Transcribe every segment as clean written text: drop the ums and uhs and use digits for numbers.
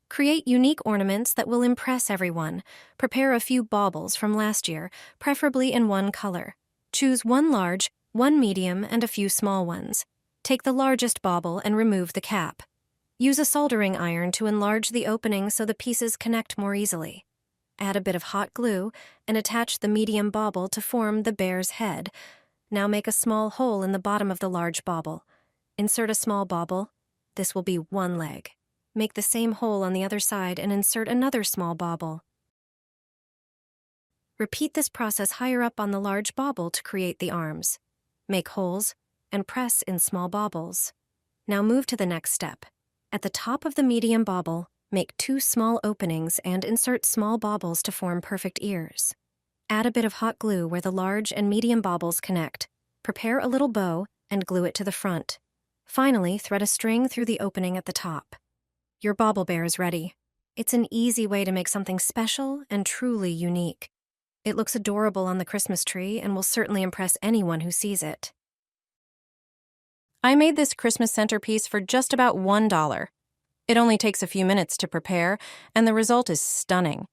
Create unique ornaments that will impress everyone. Prepare a few baubles from last year, preferably in one color. Choose one large, one medium, and a few small ones. Take the largest bauble and remove the cap. Use a soldering iron to enlarge the opening so the pieces connect more easily. Add a bit of hot glue and attach the medium bauble to form the bear's head. Now make a small hole in the bottom of the large bauble. Insert a small bauble. This will be one leg. Make the same hole on the other side and insert another small bauble. Repeat this process higher up on the large bauble to create the arms. Make holes and press in small baubles. Now move to the next step. At the top of the medium bauble, make 2 small openings and insert small baubles to form perfect ears. Add a bit of hot glue where the large and medium baubles connect. Prepare a little bow and glue it to the front. Finally, thread a string through the opening at the top. Your bauble bear is ready. It's an easy way to make something special and truly unique. It looks adorable on the Christmas tree and will certainly impress anyone who sees it. I made this Christmas centerpiece for just about $1. It only takes a few minutes to prepare, and the result is stunning.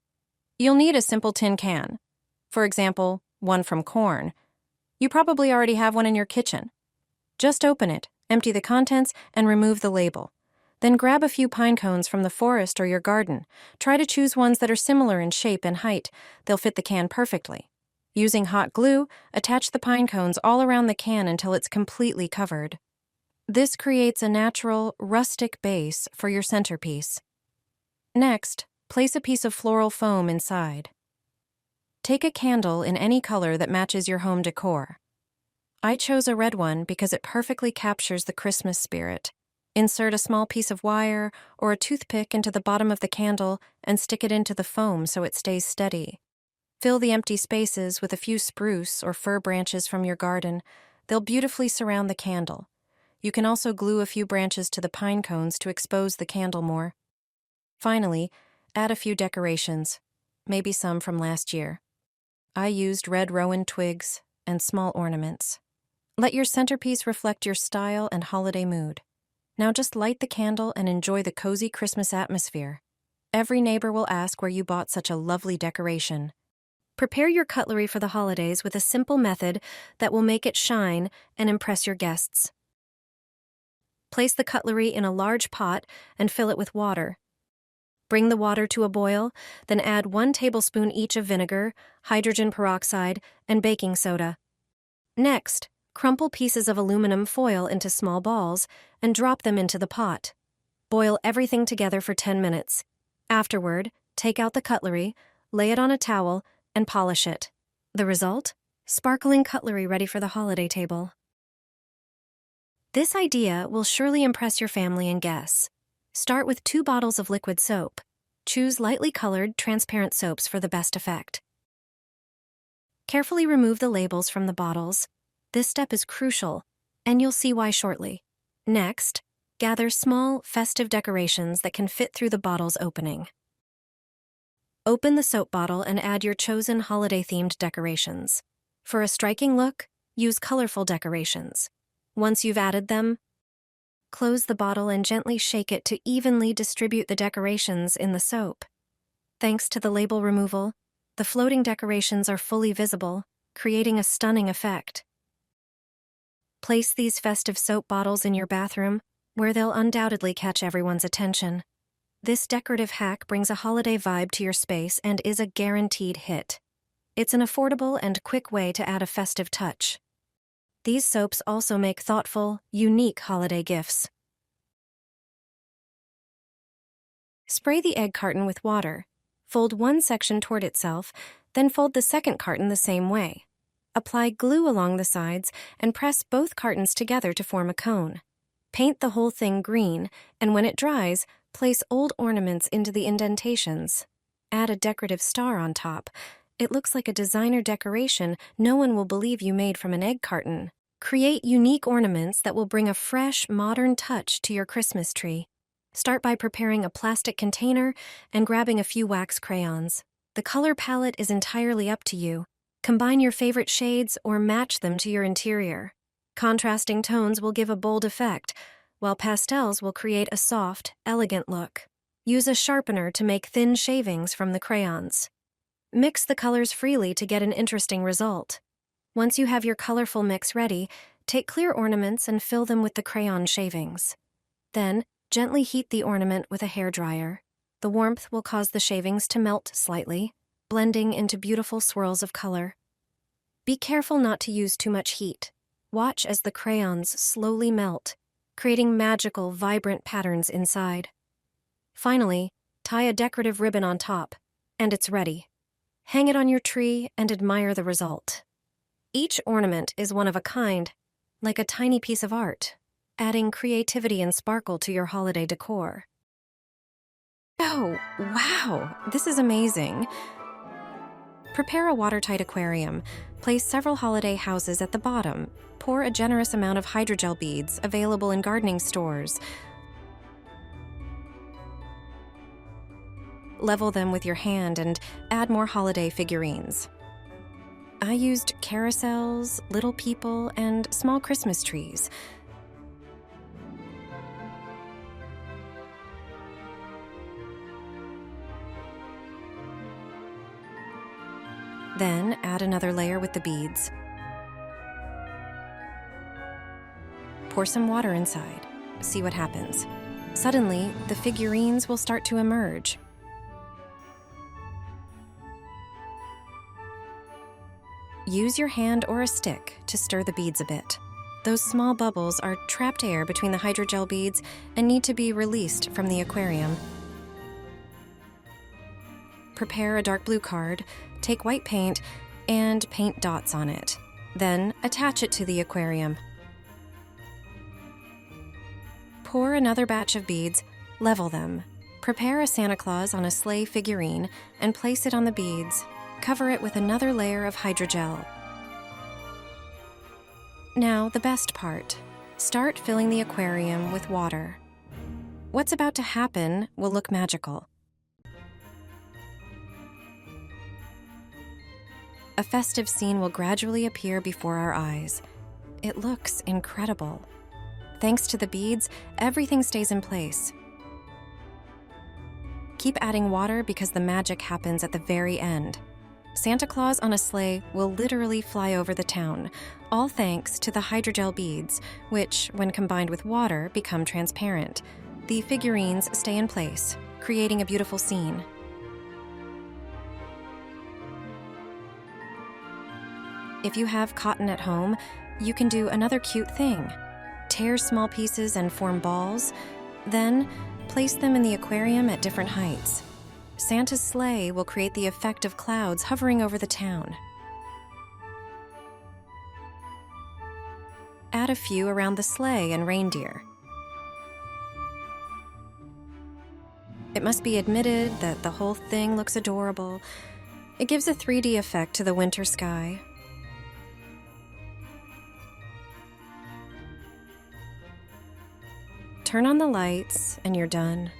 You'll need a simple tin can. For example, one from corn. You probably already have one in your kitchen. Just open it, empty the contents, and remove the label. Then grab a few pine cones from the forest or your garden. Try to choose ones that are similar in shape and height. They'll fit the can perfectly. Using hot glue, attach the pine cones all around the can until it's completely covered. This creates a natural, rustic base for your centerpiece. Next, place a piece of floral foam inside. Take a candle in any color that matches your home decor. I chose a red one because it perfectly captures the Christmas spirit. Insert a small piece of wire or a toothpick into the bottom of the candle and stick it into the foam so it stays steady. Fill the empty spaces with a few spruce or fir branches from your garden. They'll beautifully surround the candle. You can also glue a few branches to the pine cones to expose the candle more. Finally, add a few decorations, maybe some from last year. I used red rowan twigs and small ornaments. Let your centerpiece reflect your style and holiday mood. Now just light the candle and enjoy the cozy Christmas atmosphere. Every neighbor will ask where you bought such a lovely decoration. Prepare your cutlery for the holidays with a simple method that will make it shine and impress your guests. Place the cutlery in a large pot and fill it with water. Bring the water to a boil, then add 1 tablespoon each of vinegar, hydrogen peroxide, and baking soda. Next, crumple pieces of aluminum foil into small balls and drop them into the pot. Boil everything together for 10 minutes. Afterward, take out the cutlery, lay it on a towel, and polish it. The result? Sparkling cutlery ready for the holiday table. This idea will surely impress your family and guests. Start with 2 bottles of liquid soap. Choose lightly colored, transparent soaps for the best effect. Carefully remove the labels from the bottles. This step is crucial, and you'll see why shortly. Next, gather small, festive decorations that can fit through the bottle's opening. Open the soap bottle and add your chosen holiday-themed decorations. For a striking look, use colorful decorations. Once you've added them, close the bottle and gently shake it to evenly distribute the decorations in the soap. Thanks to the label removal, the floating decorations are fully visible, creating a stunning effect. Place these festive soap bottles in your bathroom, where they'll undoubtedly catch everyone's attention. This decorative hack brings a holiday vibe to your space and is a guaranteed hit. It's an affordable and quick way to add a festive touch. These soaps also make thoughtful, unique holiday gifts. Spray the egg carton with water. Fold one section toward itself, then fold the second carton the same way. Apply glue along the sides and press both cartons together to form a cone. Paint the whole thing green, and when it dries, place old ornaments into the indentations. Add a decorative star on top. It looks like a designer decoration no one will believe you made from an egg carton. Create unique ornaments that will bring a fresh, modern touch to your Christmas tree. Start by preparing a plastic container and grabbing a few wax crayons. The color palette is entirely up to you. Combine your favorite shades or match them to your interior. Contrasting tones will give a bold effect, while pastels will create a soft, elegant look. Use a sharpener to make thin shavings from the crayons. Mix the colors freely to get an interesting result. Once you have your colorful mix ready, take clear ornaments and fill them with the crayon shavings. Then, gently heat the ornament with a hairdryer. The warmth will cause the shavings to melt slightly, blending into beautiful swirls of color. Be careful not to use too much heat. Watch as the crayons slowly melt, creating magical, vibrant patterns inside. Finally, tie a decorative ribbon on top, and it's ready. Hang it on your tree and admire the result. Each ornament is one of a kind, like a tiny piece of art, adding creativity and sparkle to your holiday decor. Oh, wow! This is amazing! Prepare a watertight aquarium. Place several holiday houses at the bottom. Pour a generous amount of hydrogel beads available in gardening stores. Level them with your hand and add more holiday figurines. I used carousels, little people, and small Christmas trees. Then add another layer with the beads. Pour some water inside. See what happens. Suddenly, the figurines will start to emerge. Use your hand or a stick to stir the beads a bit. Those small bubbles are trapped air between the hydrogel beads and need to be released from the aquarium. Prepare a dark blue card, take white paint, and paint dots on it. Then attach it to the aquarium. Pour another batch of beads, level them. Prepare a Santa Claus on a sleigh figurine and place it on the beads. Cover it with another layer of hydrogel. Now, the best part. Start filling the aquarium with water. What's about to happen will look magical. A festive scene will gradually appear before our eyes. It looks incredible. Thanks to the beads, everything stays in place. Keep adding water because the magic happens at the very end. Santa Claus on a sleigh will literally fly over the town, all thanks to the hydrogel beads, which, when combined with water, become transparent. The figurines stay in place, creating a beautiful scene. If you have cotton at home, you can do another cute thing. Tear small pieces and form balls, then place them in the aquarium at different heights. Santa's sleigh will create the effect of clouds hovering over the town. Add a few around the sleigh and reindeer. It must be admitted that the whole thing looks adorable. It gives a 3D effect to the winter sky. Turn on the lights and you're done.